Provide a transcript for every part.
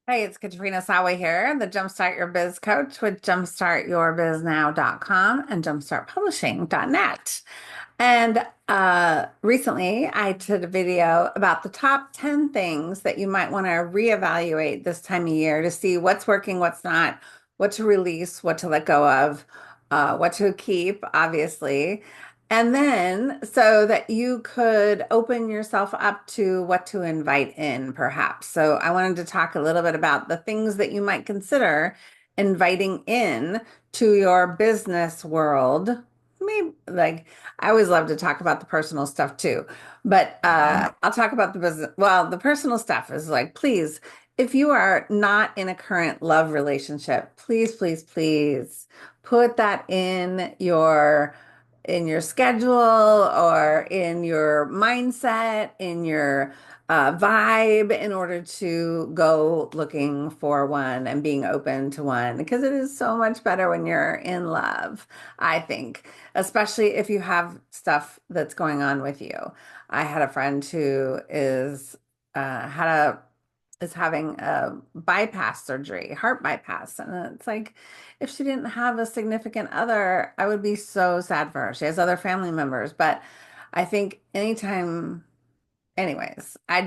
Hey, it's Katrina Sawa here, the Jumpstart Your Biz coach with jumpstartyourbiznow.com and jumpstartpublishing.net. And recently I did a video about the top 10 things that you might want to reevaluate this time of year to see what's working, what's not, what to release, what to let go of, what to keep, obviously. And then so that you could open yourself up to what to invite in, perhaps. So I wanted to talk a little bit about the things that you might consider inviting in to your business world. Maybe like I always love to talk about the personal stuff too, but I'll talk about the business. Well, the personal stuff is like, please, if you are not in a current love relationship, please, please, please put that in your schedule or in your mindset, in your vibe in order to go looking for one and being open to one because it is so much better when you're in love, I think, especially if you have stuff that's going on with you. I had a friend who had a is having a bypass surgery, heart bypass. And it's like, if she didn't have a significant other, I would be so sad for her. She has other family members, but I think anytime, anyways, I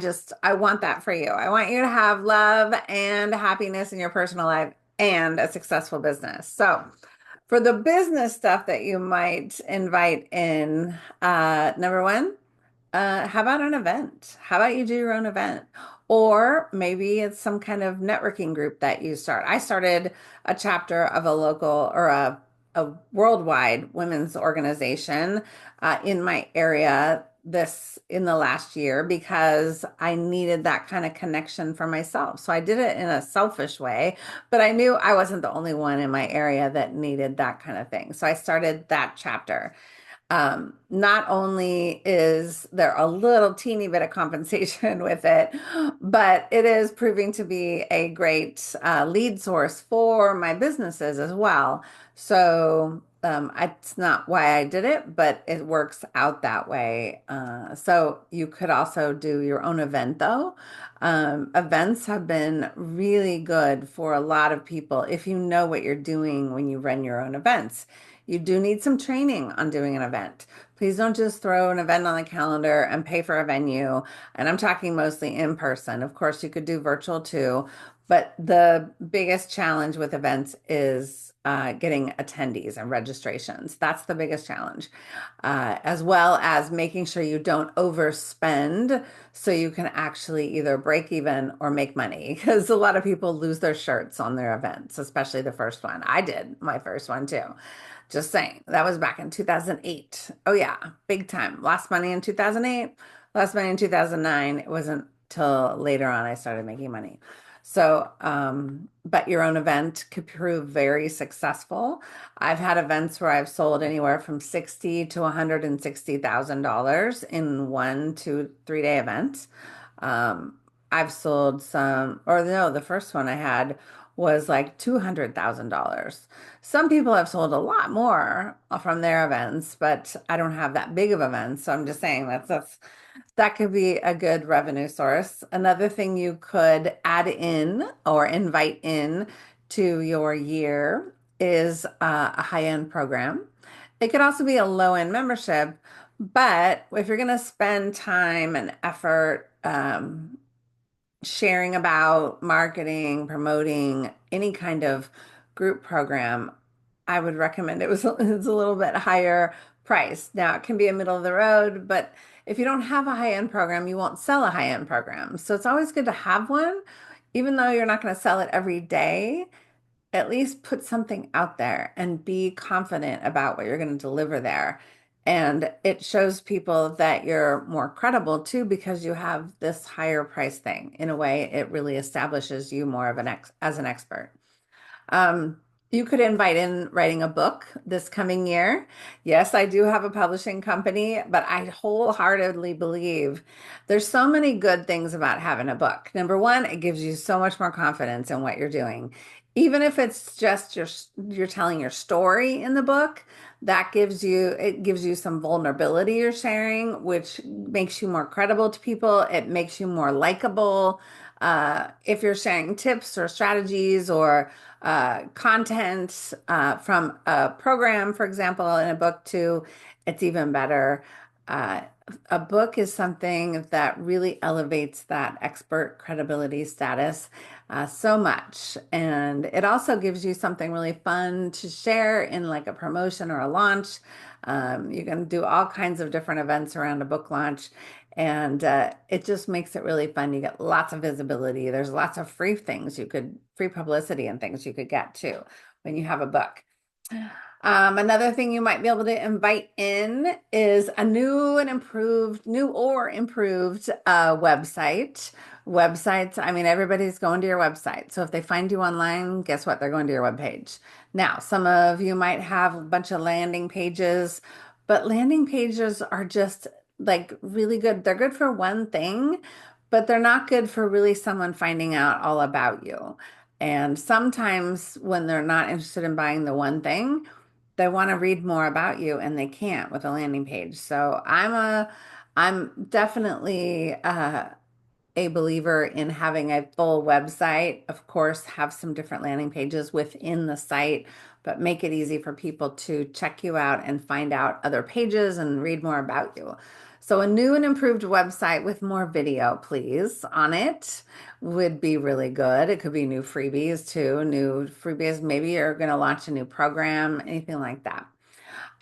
want that for you. I want you to have love and happiness in your personal life and a successful business. So, for the business stuff that you might invite in, number one, how about an event? How about you do your own event? Or maybe it's some kind of networking group that you start. I started a chapter of a local or a worldwide women's organization in my area this in the last year because I needed that kind of connection for myself. So I did it in a selfish way, but I knew I wasn't the only one in my area that needed that kind of thing. So I started that chapter. Not only is there a little teeny bit of compensation with it, but it is proving to be a great lead source for my businesses as well. So it's not why I did it, but it works out that way. So you could also do your own event though. Events have been really good for a lot of people if you know what you're doing when you run your own events. You do need some training on doing an event. Please don't just throw an event on the calendar and pay for a venue. And I'm talking mostly in person. Of course, you could do virtual too, but the biggest challenge with events is getting attendees and registrations. That's the biggest challenge, as well as making sure you don't overspend so you can actually either break even or make money. Because a lot of people lose their shirts on their events, especially the first one. I did my first one too. Just saying. That was back in 2008. Oh yeah, big time. Lost money in 2008, lost money in 2009. It wasn't till later on I started making money. So, but your own event could prove very successful. I've had events where I've sold anywhere from 60 to $160,000 in 1 to 3 day events. I've sold some, or no, the first one I had was like $200,000. Some people have sold a lot more from their events, but I don't have that big of events. So I'm just saying that could be a good revenue source. Another thing you could add in or invite in to your year is a high-end program. It could also be a low-end membership, but if you're going to spend time and effort, sharing about marketing, promoting any kind of group program, I would recommend it's a little bit higher price. Now, it can be a middle of the road, but if you don't have a high-end program, you won't sell a high-end program. So it's always good to have one, even though you're not going to sell it every day. At least put something out there and be confident about what you're going to deliver there. And it shows people that you're more credible too because you have this higher price thing. In a way, it really establishes you more of as an expert. You could invite in writing a book this coming year. Yes, I do have a publishing company, but I wholeheartedly believe there's so many good things about having a book. Number one, it gives you so much more confidence in what you're doing. Even if it's just you're telling your story in the book, that gives you some vulnerability you're sharing, which makes you more credible to people. It makes you more likable. If you're sharing tips or strategies or content from a program, for example, in a book too, it's even better. Uh, a book is something that really elevates that expert credibility status so much. And it also gives you something really fun to share in like a promotion or a launch. You can do all kinds of different events around a book launch. And it just makes it really fun. You get lots of visibility. There's lots of free publicity and things you could get too when you have a book. Another thing you might be able to invite in is a new or improved website. Websites, I mean, everybody's going to your website. So if they find you online, guess what? They're going to your webpage. Now, some of you might have a bunch of landing pages, but landing pages are just like really good. They're good for one thing, but they're not good for really someone finding out all about you. And sometimes when they're not interested in buying the one thing, they want to read more about you and they can't with a landing page. So I'm definitely a believer in having a full website. Of course, have some different landing pages within the site, but make it easy for people to check you out and find out other pages and read more about you. So a new and improved website with more video, please, on it would be really good. It could be new freebies too, new freebies. Maybe you're going to launch a new program, anything like that.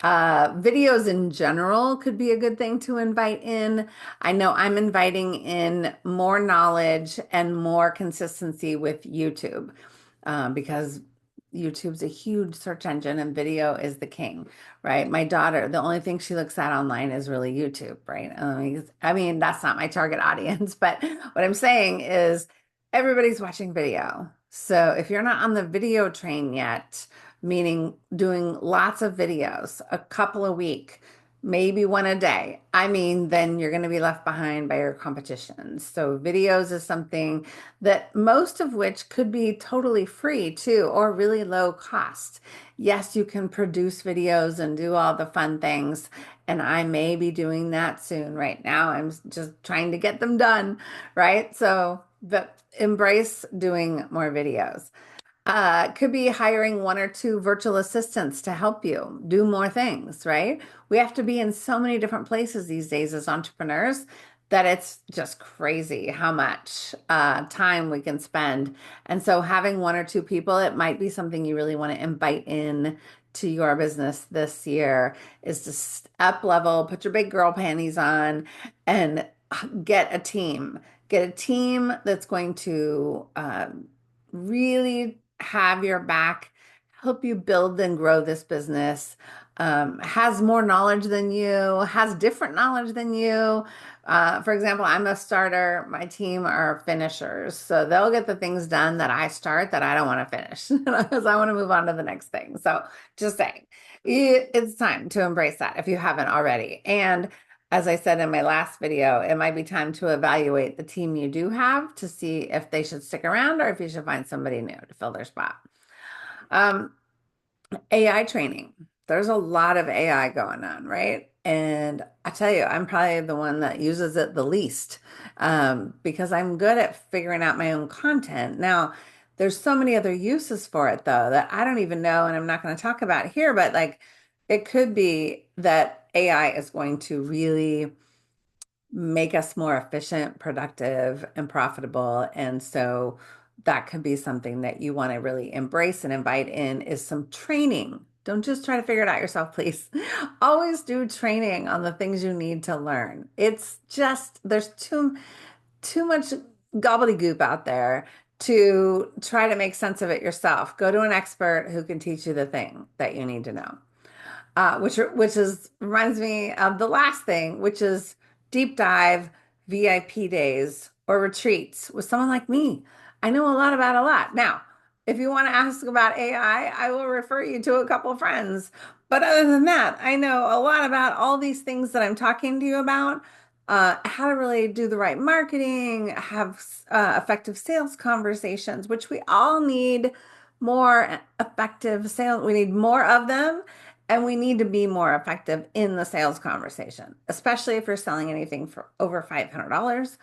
Videos in general could be a good thing to invite in. I know I'm inviting in more knowledge and more consistency with YouTube because YouTube's a huge search engine and video is the king, right? My daughter, the only thing she looks at online is really YouTube, right? I mean, that's not my target audience, but what I'm saying is everybody's watching video. So if you're not on the video train yet, meaning doing lots of videos, a couple a week, maybe one a day. I mean, then you're going to be left behind by your competition. So videos is something that most of which could be totally free too, or really low cost. Yes, you can produce videos and do all the fun things. And I may be doing that soon. Right now, I'm just trying to get them done, right? So, but embrace doing more videos. Could be hiring one or two virtual assistants to help you do more things, right? We have to be in so many different places these days as entrepreneurs that it's just crazy how much time we can spend. And so having one or two people, it might be something you really want to invite in to your business this year is to up level, put your big girl panties on and get a team. Get a team that's going to really have your back, help you build and grow this business, has more knowledge than you, has different knowledge than you. For example, I'm a starter. My team are finishers. So they'll get the things done that I start that I don't want to finish because I want to move on to the next thing. So just saying, it's time to embrace that if you haven't already. And as I said in my last video, it might be time to evaluate the team you do have to see if they should stick around or if you should find somebody new to fill their spot. Um, AI training. There's a lot of AI going on, right? And I tell you, I'm probably the one that uses it the least because I'm good at figuring out my own content. Now, there's so many other uses for it though that I don't even know, and I'm not going to talk about here, but like it could be that AI is going to really make us more efficient, productive, and profitable. And so that could be something that you want to really embrace and invite in is some training. Don't just try to figure it out yourself, please. Always do training on the things you need to learn. It's just there's too much gobbledygook out there to try to make sense of it yourself. Go to an expert who can teach you the thing that you need to know which is reminds me of the last thing, which is deep dive VIP days or retreats with someone like me. I know a lot about a lot. Now, if you want to ask about AI, I will refer you to a couple of friends. But other than that, I know a lot about all these things that I'm talking to you about. How to really do the right marketing, have effective sales conversations, which we all need more effective sales. We need more of them, and we need to be more effective in the sales conversation, especially if you're selling anything for over $500.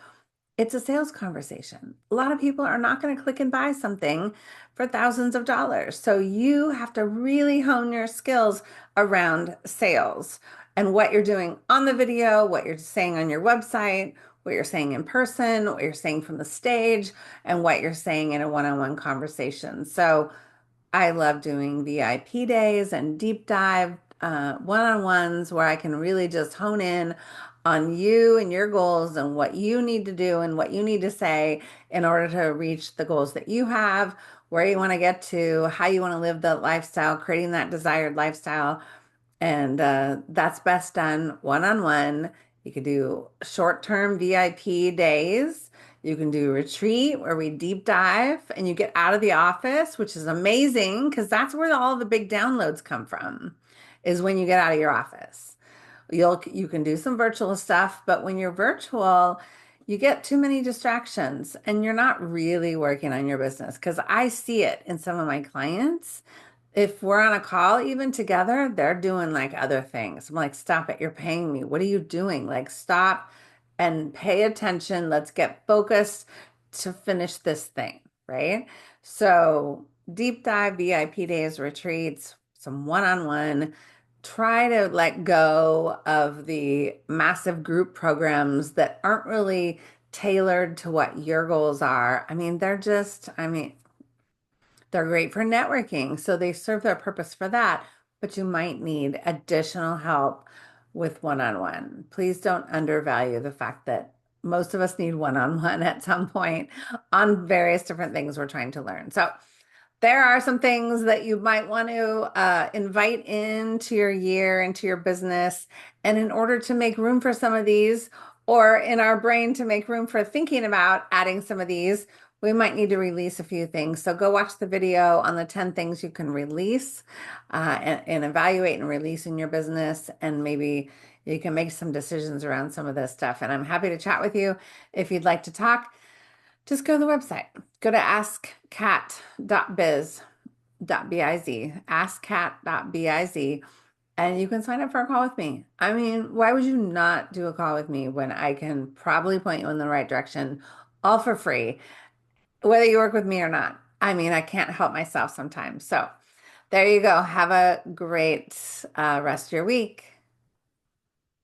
It's a sales conversation. A lot of people are not going to click and buy something for thousands of dollars. So you have to really hone your skills around sales and what you're doing on the video, what you're saying on your website, what you're saying in person, what you're saying from the stage, and what you're saying in a one-on-one conversation. So I love doing VIP days and deep dive one-on-ones where I can really just hone in on you and your goals and what you need to do and what you need to say in order to reach the goals that you have, where you want to get to, how you want to live the lifestyle, creating that desired lifestyle. And that's best done one-on-one. You could do short-term VIP days. You can do retreat where we deep dive and you get out of the office, which is amazing because that's where all the big downloads come from, is when you get out of your office. You can do some virtual stuff, but when you're virtual, you get too many distractions and you're not really working on your business because I see it in some of my clients. If we're on a call even together, they're doing like other things. I'm like, stop it. You're paying me. What are you doing? Like, stop and pay attention. Let's get focused to finish this thing, right? So, deep dive VIP days, retreats, some one-on-one. Try to let go of the massive group programs that aren't really tailored to what your goals are. I mean, they're great for networking, so they serve their purpose for that, but you might need additional help with one-on-one. Please don't undervalue the fact that most of us need one-on-one at some point on various different things we're trying to learn. So there are some things that you might want to invite into your year, into your business. And in order to make room for some of these, or in our brain to make room for thinking about adding some of these, we might need to release a few things. So go watch the video on the 10 things you can release and evaluate and release in your business. And maybe you can make some decisions around some of this stuff. And I'm happy to chat with you if you'd like to talk. Just go to the website. Go to askkat.biz, askkat.biz, and you can sign up for a call with me. I mean, why would you not do a call with me when I can probably point you in the right direction, all for free, whether you work with me or not? I mean, I can't help myself sometimes. So there you go. Have a great rest of your week.